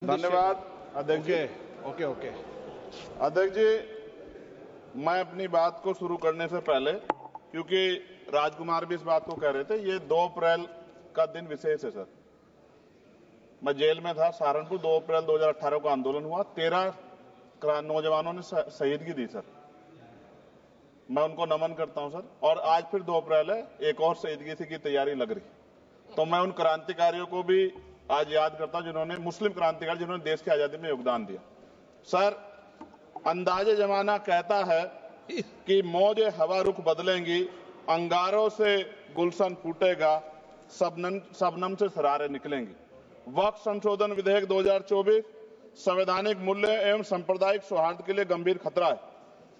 धन्यवाद अध्यक्ष जी। Okay okay अध्यक्ष जी, मैं अपनी बात को शुरू करने से पहले, क्योंकि राजकुमार भी इस बात को कह रहे थे, ये 2 अप्रैल का दिन विशेष है सर। मैं जेल में था सहारनपुर, 2 अप्रैल 2018 को आंदोलन हुआ, 13 नौजवानों ने शहीदगी दी सर। मैं उनको नमन करता हूं सर। और आज फिर 2 अप्रैल है, एक और शहीदगी की तैयारी लग रही। तो मैं उन क्रांतिकारियों को भी आज याद करता हूं जिन्होंने, मुस्लिम क्रांतिकारी जिन्होंने देश की आजादी में योगदान दिया। सर, अंदाजे जमाना कहता है कि मौजे हवा रुख बदलेंगी, अंगारों से गुलशन फूटेगा, शबनम से सरारे निकलेंगी। वक्फ संशोधन विधेयक 2024 संवैधानिक मूल्य एवं सांप्रदायिक सौहार्द के लिए गंभीर खतरा है।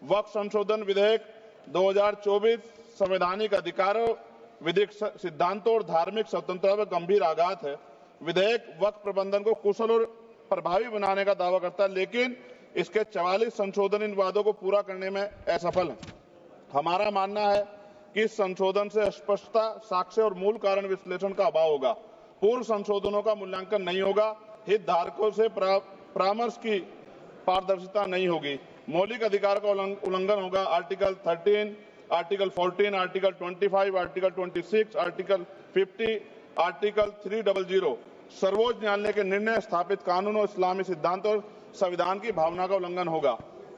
वक्फ संशोधन विधेयक 2024 संवैधानिक अधिकारों, विधिक सिद्धांतों और धार्मिक स्वतंत्रता पर गंभीर आघात है। विधेयक वक्फ प्रबंधन को कुशल और प्रभावी बनाने का दावा करता है, लेकिन इसके 44 संशोधन इन वादों को पूरा करने में असफल है। हमारा मानना है कि इस संशोधन से स्पष्टता, साक्ष्य और मूल कारण विश्लेषण का अभाव होगा। पूर्व संशोधनों का मूल्यांकन नहीं होगा, हितधारकों से परामर्श की पारदर्शिता नहीं होगी, मौलिक अधिकार का उल्लंघन होगा। Article 13, article 14, article 25, article 26, article 50, article 300 सर्वोच्च न्यायालय के निर्णय, स्थापित कानून और इस्लामी सिद्धांत और संविधान की भावना का उल्लंघन होगा।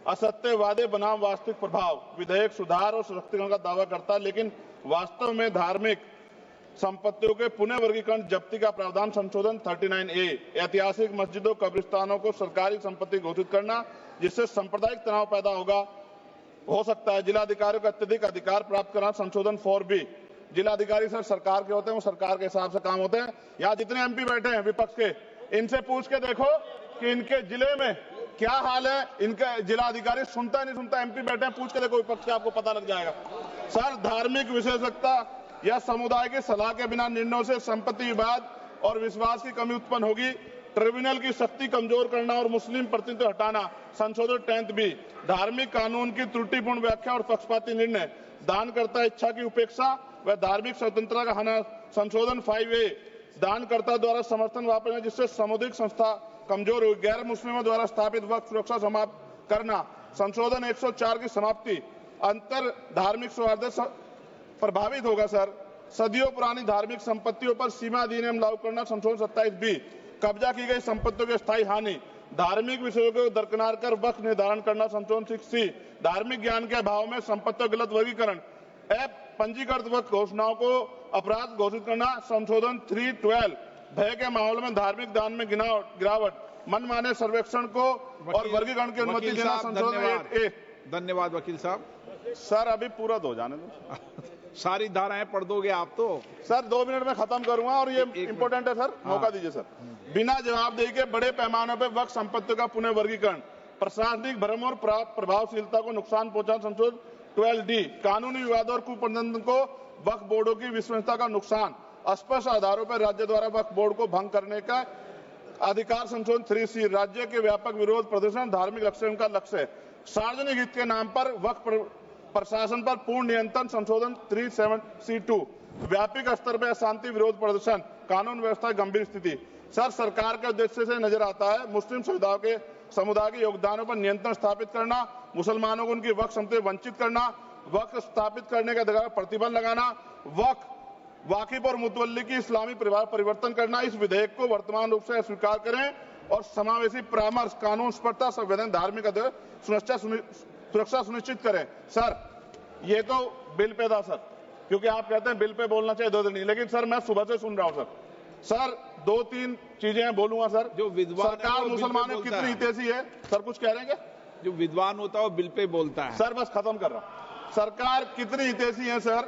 असत्य वादे बनाम वास्तविक प्रभाव, विधेयक सुधार और सशक्तिकरण का दावा करता है, लेकिन वास्तव में धार्मिक संपत्तियों के पुनः वर्गीकरण, जब्ती का प्रावधान संशोधन 39A, ऐतिहासिक मस्जिदों, कब्रिस्तानों को सरकारी संपत्ति घोषित करना, जिससे सांप्रदायिक तनाव पैदा हो सकता है। जिलाधिकारी को अत्यधिक अधिकार प्राप्त करना, संशोधन 4B। जिलाधिकारी सर सरकार के होते हैं, वो सरकार के हिसाब से काम होते हैं। यहाँ जितने एमपी बैठे हैं विपक्ष के, इनसे पूछ के देखो कि इनके जिले में क्या हाल है। इनका जिलाधिकारी सुनता नहीं सुनता, एमपी बैठे हैं, पूछ के देखो विपक्ष के, आपको पता लग जाएगा। सर, धार्मिक विशेषज्ञता या समुदाय की सलाह के बिना निर्णयों से संपत्ति विवाद और विश्वास की कमी उत्पन्न होगी। ट्रिब्यूनल की शक्ति कमजोर करना और मुस्लिम प्रतिनिधित्व हटाना, संशोधन 10B। धार्मिक कानून की त्रुटिपूर्ण व्याख्या और पक्षपाती निर्णय, दानकर्ता इच्छा की उपेक्षा व धार्मिक स्वतंत्रता का हनन, संशोधन 5A। दानकर्ता द्वारा समर्थन वापस, जिससे सामुदायिक संस्था कमजोर हुई। गैर मुस्लिमों द्वारा स्थापित वक्फ सुरक्षा समाप्त करना, संशोधन 104 की समाप्ति। अंतर धार्मिक सौहार्द प्रभावित होगा सर। सदियों पुरानी धार्मिक संपत्तियों पर सीमा अधिनियम लागू करना, संशोधन 27B। कब्जा की गई संपत्तियों की स्थायी हानि, धार्मिक विषयों को दरकिनार कर वक्फ निर्धारण करना, संशोधन 6C। धार्मिक ज्ञान के अभाव में संपत्तियों का गलत वर्गीकरण, पंजीकृत वक्फ घोषणाओं को अपराध घोषित करना, संशोधन 312। भय के माहौल में धार्मिक दान में गिरावट, मनमाने सर्वेक्षण को और वर्गीकरण की अनुमति देना, संशोधन 8A। धन्यवाद वकील साहब। सर, अभी पूरा दो जाने दो। सारी धाराएं पढ़ दोगे आप तो? सर, 2 मिनट में खत्म करूंगा और ये इंपॉर्टेंट है सर, मौका दीजिए सर। बिना जवाबदेही के बड़े पैमाने पर वक्फ संपत्तियों का पुनः वर्गीकरण, प्रशासनिक भ्रम और प्रभावशीलता को नुकसान पहुंचाना, संशोधन 12D। कानूनी विवादों और कुप्रबंधन को वक्फ बोर्डों की विश्वसनीयता का नुकसान, अस्पष्ट आधारों पर राज्य द्वारा वक्फ बोर्ड को भंग करने का अधिकार, संशोधन 3C। राज्य के व्यापक विरोध प्रदर्शन, धार्मिक लक्ष्य का लक्ष्य, सार्वजनिक हित के नाम पर वक्फ प्रशासन पर पूर्ण नियंत्रण, संशोधन 37C2। व्यापक स्तर पर अशांति विरोध प्रदर्शन, कानून व्यवस्था गंभीर स्थिति। सर, सरकार के उद्देश्य से नजर आता है मुस्लिम समुदाय के योगदानों पर नियंत्रण स्थापित करना, मुसलमानों को उनकी वक्फ संपत्ति वंचित करना, वक्फ स्थापित करने के अधिकार पर प्रतिबंध लगाना, वाकिफ और मुतवल्ली की इस्लामी परिवर्तन करना। इस विधेयक को वर्तमान रूप से स्वीकार करें और समावेशी परामर्श, कानून स्पष्टता, संवैधानिक धार्मिक सुरक्षा सुनिश्चित करें। सर, ये तो बिल पे था सर, क्योंकि आप कहते हैं बिल पे बोलना चाहिए 2 दिन नहीं, लेकिन सर मैं सुबह से सुन रहा हूं सर 2-3 चीजें बोलूंगा सर। जो विद्वान सरकार मुसलमानों की कितनी हितैषी है सर, कुछ कह रहे हैं क्या? जो विद्वान होता है वो बिल पे बोलता है सर। बस खत्म कर रहा हूं। सरकार कितनी हितैषी है सर?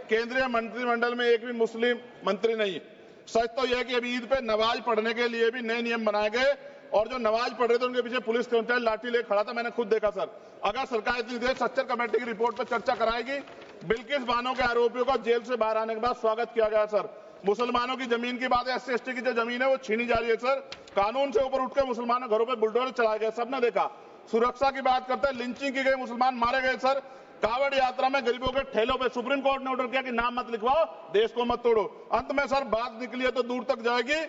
केंद्रीय मंत्रिमंडल में एक भी मुस्लिम मंत्री नहीं है। सच तो यह है कि अभी ईद पे नमाज पढ़ने के लिए भी नए नियम बनाए गए, और जो नमाज पढ़ रहे थे उनके पीछे पुलिस कर्मचारी लाठी लेकर खड़ा था, मैंने खुद देखा सर। अगर सरकार इतनी देर सच्चर कमेटी की रिपोर्ट पर चर्चा कराएगी, बिल्किस बानो के आरोपियों का जेल से बाहर आने के बाद स्वागत किया गया सर। मुसलमानों की जमीन की बात है, SC/ST की जो जमीन है वो छीनी जा रही है सर। कानून से ऊपर उठकर मुसलमानों घरों पर बुलडोजर चलाए गए, सबने देखा। सुरक्षा की बात करते हैं, लिंचिंग की गई, मुसलमान मारे गए सर। कावड़ यात्रा में गरीबों के ठेलों पे सुप्रीम कोर्ट ने ऑर्डर किया कि नाम मत लिखवाओ, देश को मत तोड़ो। अंत में सर बात निकली है तो दूर तक जाएगी।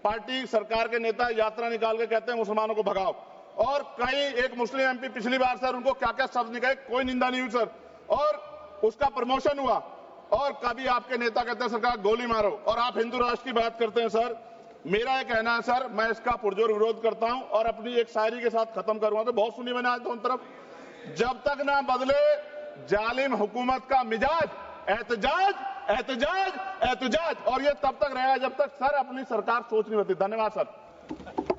पार्टी सरकार के नेता यात्रा निकाल के कहते हैं मुसलमानों को भगाओ, और कई एक मुस्लिम एमपी पिछली बार सर उनको क्या क्या शब्द निकले, कोई निंदा नहीं हुई सर, और उसका प्रमोशन हुआ। और कभी आपके नेता कहते हैं सरकार गोली मारो, और आप हिंदू राष्ट्र की बात करते हैं सर। मेरा यह कहना है सर, मैं इसका पुरजोर विरोध करता हूं और अपनी एक शायरी के साथ खत्म करूंगा। तो बहुत सुनी मैंने आज दोनों तरफ, जब तक ना बदले जालिम हुकूमत का मिजाज, एहतजाज एहतजाज एहतजाज, और ये तब तक रहेगा जब तक सर अपनी सरकार सोच नहीं होती। धन्यवाद सर।